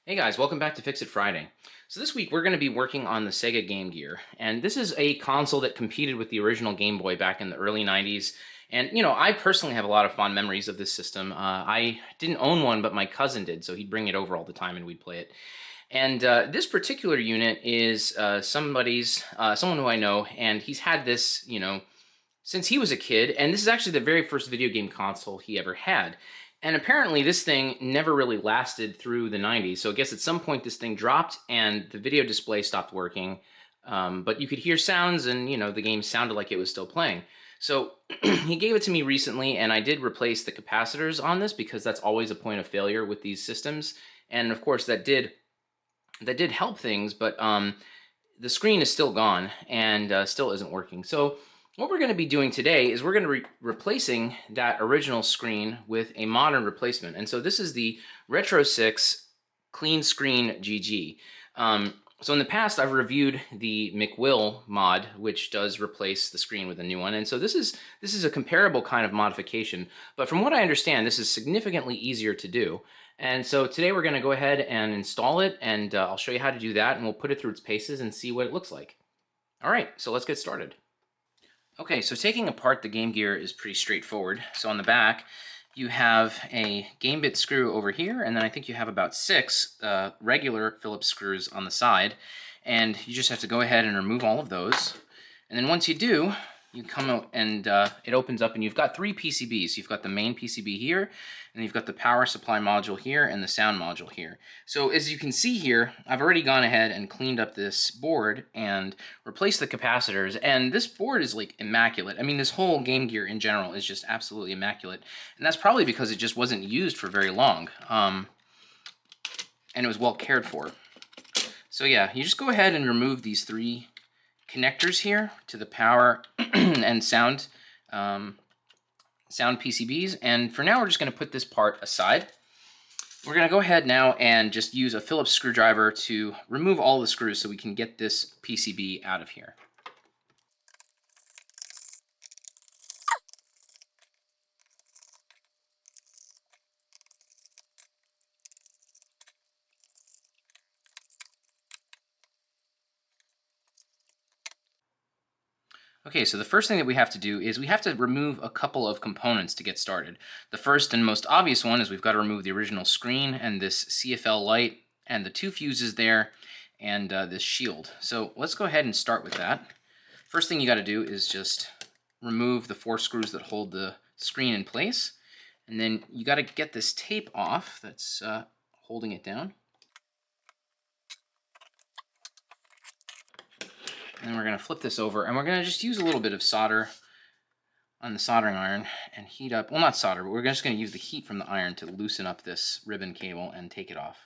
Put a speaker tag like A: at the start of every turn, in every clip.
A: Hey guys, welcome back to Fix It Friday. So this week we're going to be working on the Sega Game Gear, and this is a console that competed with the original Game Boy back in the early 90s. And I personally have a lot of fond memories of this system. I didn't own one, but my cousin did, so he'd bring it over all the time and we'd play it. And this particular unit is someone who I know, and he's had this, since he was a kid, and this is actually the very first video game console he ever had. And apparently this thing never really lasted through the 90s, so I guess at some point this thing dropped and the video display stopped working, but you could hear sounds and, the game sounded like it was still playing. So he gave it to me recently, and I did replace the capacitors on this because that's always a point of failure with these systems. And of course that did help things, but the screen is still gone and still isn't working. So what we're going to be doing today is we're going to be replacing that original screen with a modern replacement. And so this is the Retrosix Cleanscreen GG. So in the past, I've reviewed the McWill mod, which does replace the screen with a new one. And so this is a comparable kind of modification. But from what I understand, this is significantly easier to do. And so today we're going to go ahead and install it, and I'll show you how to do that, and we'll put it through its paces and see what it looks like. All right, so let's get started. Okay, so taking apart the Game Gear is pretty straightforward. So on the back, you have a game bit screw over here, and then I think you have about 6 regular Phillips screws on the side. And you just have to go ahead and remove all of those. And then once you do, you come out and it opens up, and you've got 3 PCBs. You've got the main PCB here, and you've got the power supply module here, and the sound module here. So as you can see here, I've already gone ahead and cleaned up this board and replaced the capacitors, and this board is like immaculate. I mean, this whole Game Gear in general is just absolutely immaculate, and that's probably because it just wasn't used for very long, and it was well cared for. So yeah, you just go ahead and remove these 3 connectors here to the power and sound PCBs, and for now we're just going to put this part aside. We're going to go ahead now and just use a Phillips screwdriver to remove all the screws so we can get this PCB out of here. Okay, so the first thing that we have to do is we have to remove a couple of components to get started. The first and most obvious one is we've got to remove the original screen and this CFL light and the 2 fuses there and this shield. So let's go ahead and start with that. First thing you got to do is just remove the 4 screws that hold the screen in place, and then you got to get this tape off that's holding it down. And then we're going to flip this over, and we're going to just use a little bit of solder on the soldering iron and heat up, well, not solder, but we're just going to use the heat from the iron to loosen up this ribbon cable and take it off.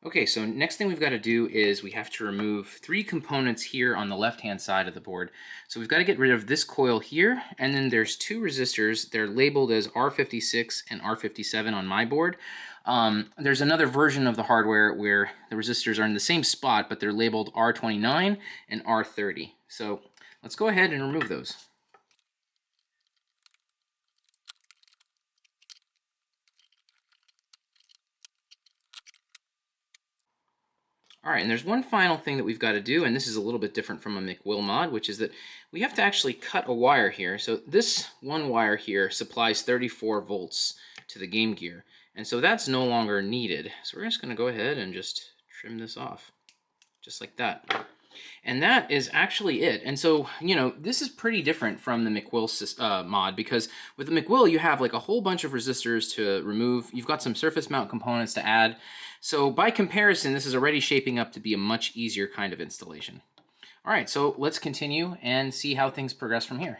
A: Okay, so next thing we've got to do is we have to remove 3 components here on the left-hand side of the board. So we've got to get rid of this coil here, and then there's 2 resistors. They're labeled as R56 and R57 on my board. There's another version of the hardware where the resistors are in the same spot, but they're labeled R29 and R30. So let's go ahead and remove those. All right, and there's one final thing that we've got to do, and this is a little bit different from a McWill mod, which is that we have to actually cut a wire here. So this one wire here supplies 34 volts to the Game Gear, and so that's no longer needed. So we're just going to go ahead and just trim this off, just like that. And that is actually it. And so, this is pretty different from the McWill mod, because with the McWill, you have like a whole bunch of resistors to remove. You've got some surface mount components to add. So by comparison, this is already shaping up to be a much easier kind of installation. All right, so let's continue and see how things progress from here.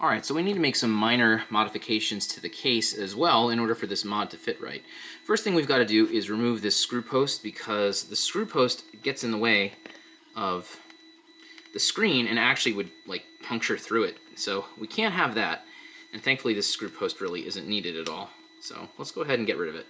A: All right, so we need to make some minor modifications to the case as well in order for this mod to fit right. First thing we've got to do is remove this screw post, because the screw post gets in the way of the screen and actually would like puncture through it. So we can't have that. And thankfully this screw post really isn't needed at all. So let's go ahead and get rid of it.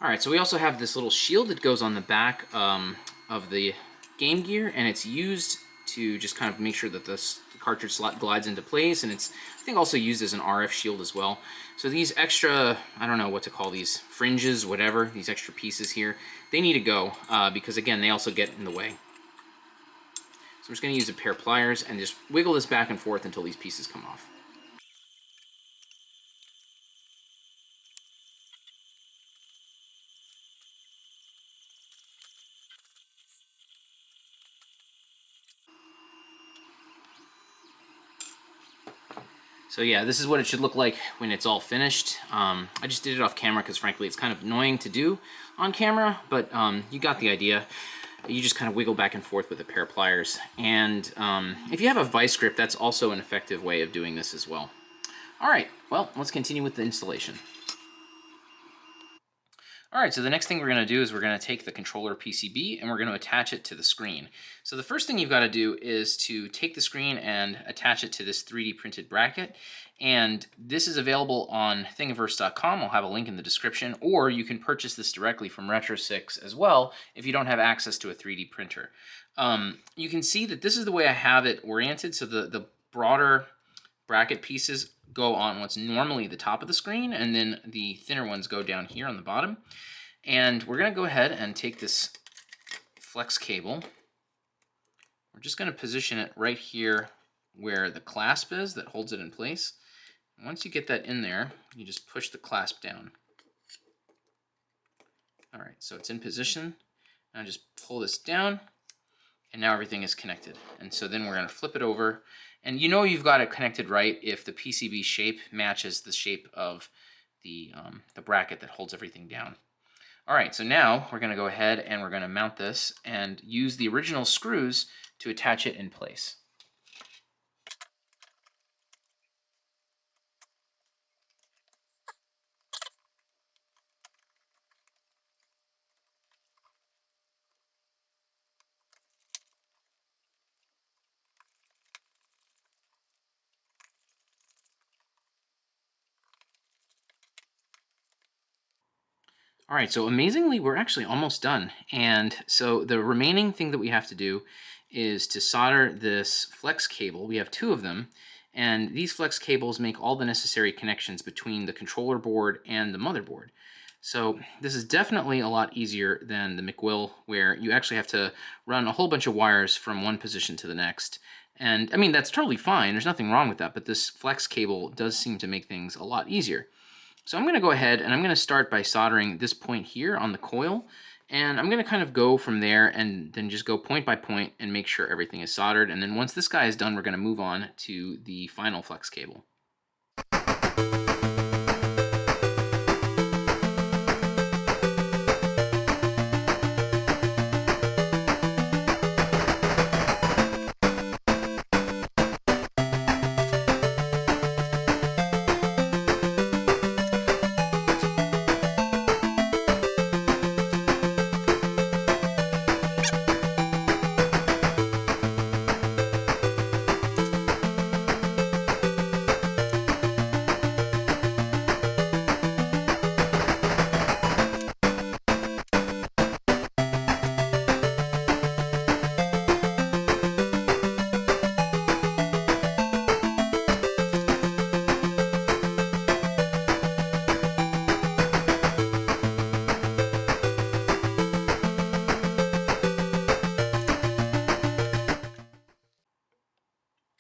A: Alright, so we also have this little shield that goes on the back of the Game Gear, and it's used to just kind of make sure that this cartridge slot glides into place, and it's, I think, also used as an RF shield as well. So these extra, I don't know what to call these, fringes, whatever, these extra pieces here, they need to go, because again, they also get in the way. So I'm just going to use a pair of pliers and just wiggle this back and forth until these pieces come off. So yeah, this is what it should look like when it's all finished. I just did it off camera because frankly it's kind of annoying to do on camera, but you got the idea. You just kind of wiggle back and forth with a pair of pliers. And if you have a vice grip, that's also an effective way of doing this as well. All right, well, let's continue with the installation. All right, so the next thing we're going to do is we're going to take the controller PCB and we're going to attach it to the screen. So the first thing you've got to do is to take the screen and attach it to this 3D printed bracket. And this is available on thingiverse.com. I'll have a link in the description, or you can purchase this directly from Retrosix as well if you don't have access to a 3D printer. You can see that this is the way I have it oriented. So the broader bracket pieces go on what's normally the top of the screen, and then the thinner ones go down here on the bottom. And we're going to go ahead and take this flex cable. We're just going to position it right here where the clasp is that holds it in place. And once you get that in there, you just push the clasp down. All right, so it's in position. Now just pull this down, and now everything is connected. And so then we're going to flip it over. And you know you've got it connected right if the PCB shape matches the shape of the bracket that holds everything down. All right, so now we're going to go ahead and we're going to mount this and use the original screws to attach it in place. All right, so amazingly, we're actually almost done. And so the remaining thing that we have to do is to solder this flex cable. We have two of them, and these flex cables make all the necessary connections between the controller board and the motherboard. So this is definitely a lot easier than the McWill, where you actually have to run a whole bunch of wires from one position to the next. And I mean, that's totally fine. There's nothing wrong with that, but this flex cable does seem to make things a lot easier. So I'm going to go ahead and I'm going to start by soldering this point here on the coil, and I'm going to kind of go from there and then just go point by point and make sure everything is soldered. And then once this guy is done, we're going to move on to the final flex cable.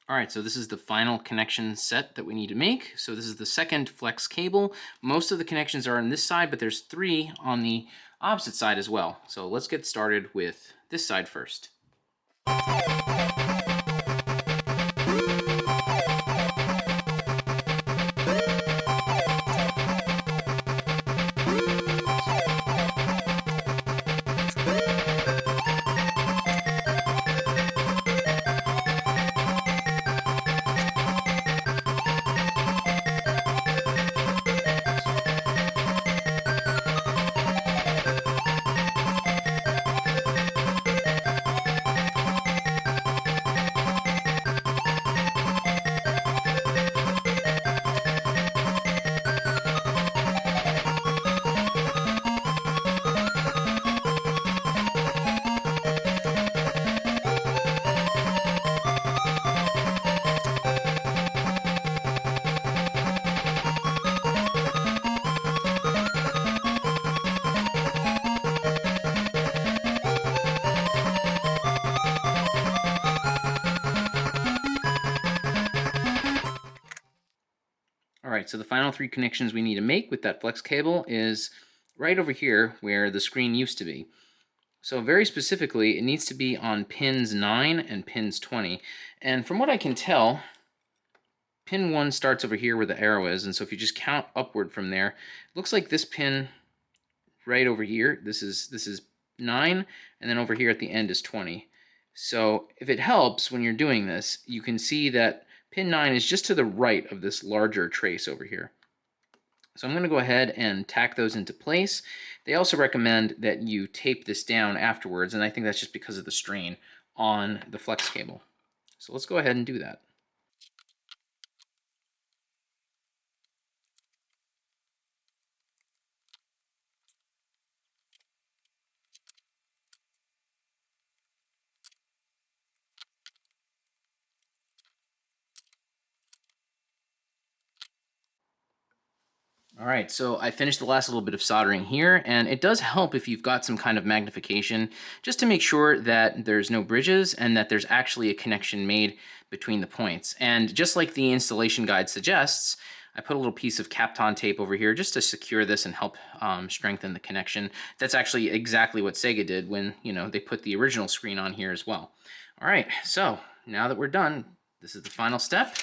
A: All right, so this is the final connection set that we need to make. So this is the second flex cable. Most of the connections are on this side, but there's 3 on the opposite side as well. So let's get started with this side first. right, so the final 3 connections we need to make with that flex cable is right over here where the screen used to be. So very specifically, it needs to be on pins 9 and pins 20. And from what I can tell, pin 1 starts over here where the arrow is, and so if you just count upward from there, it looks like this pin right over here, this is 9, and then over here at the end is 20. So if it helps when you're doing this, you can see that pin 9 is just to the right of this larger trace over here. So I'm going to go ahead and tack those into place. They also recommend that you tape this down afterwards, and I think that's just because of the strain on the flex cable. So let's go ahead and do that. All right, so I finished the last little bit of soldering here, and it does help if you've got some kind of magnification, just to make sure that there's no bridges and that there's actually a connection made between the points. And just like the installation guide suggests, I put a little piece of Kapton tape over here just to secure this and help strengthen the connection. That's actually exactly what Sega did when, they put the original screen on here as well. All right, so now that we're done, this is the final step.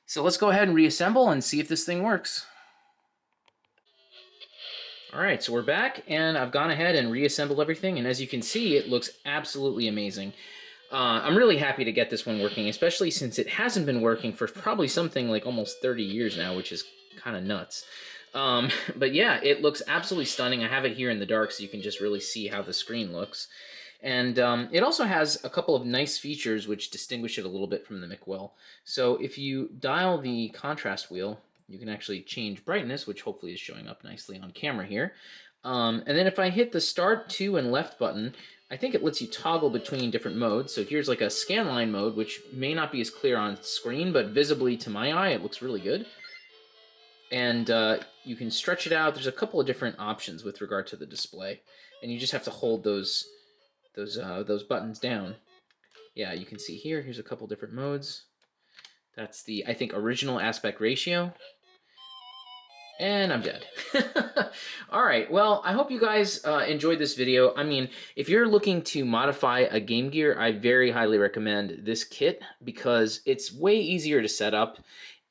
A: So let's go ahead and reassemble and see if this thing works. All right, so we're back, and I've gone ahead and reassembled everything, and as you can see, it looks absolutely amazing. I'm really happy to get this one working, especially since it hasn't been working for probably something like almost 30 years now, which is kind of nuts. But yeah, it looks absolutely stunning. I have it here in the dark so you can just really see how the screen looks. And it also has a couple of nice features which distinguish it a little bit from the McWill. So if you dial the contrast wheel, you can actually change brightness, which hopefully is showing up nicely on camera here. And then if I hit the start to and left button, I think it lets you toggle between different modes. So here's like a scanline mode, which may not be as clear on screen, but visibly to my eye, it looks really good. And you can stretch it out. There's a couple of different options with regard to the display, and you just have to hold those buttons down. Yeah, you can see here. Here's a couple different modes. That's the, I think, original aspect ratio. And I'm dead. All right, well, I hope you guys enjoyed this video. I mean, if you're looking to modify a Game Gear, I very highly recommend this kit because it's way easier to set up,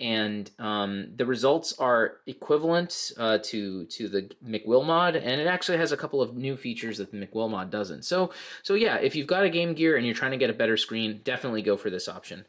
A: and the results are equivalent to the McWill mod, and it actually has a couple of new features that the McWill mod doesn't. So yeah, if you've got a Game Gear and you're trying to get a better screen, definitely go for this option.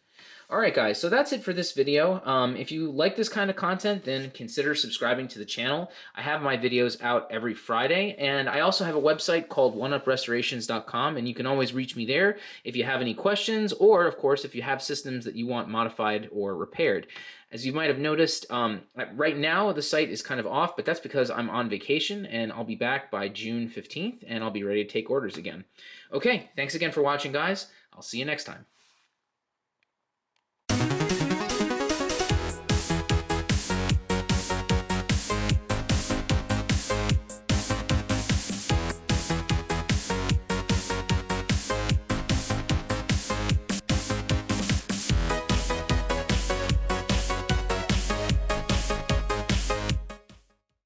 A: All right, guys, so that's it for this video. If you like this kind of content, then consider subscribing to the channel. I have my videos out every Friday, and I also have a website called oneuprestorations.com, and you can always reach me there if you have any questions, or, of course, if you have systems that you want modified or repaired. As you might have noticed, right now the site is kind of off, but that's because I'm on vacation, and I'll be back by June 15th, and I'll be ready to take orders again. Okay, thanks again for watching, guys. I'll see you next time.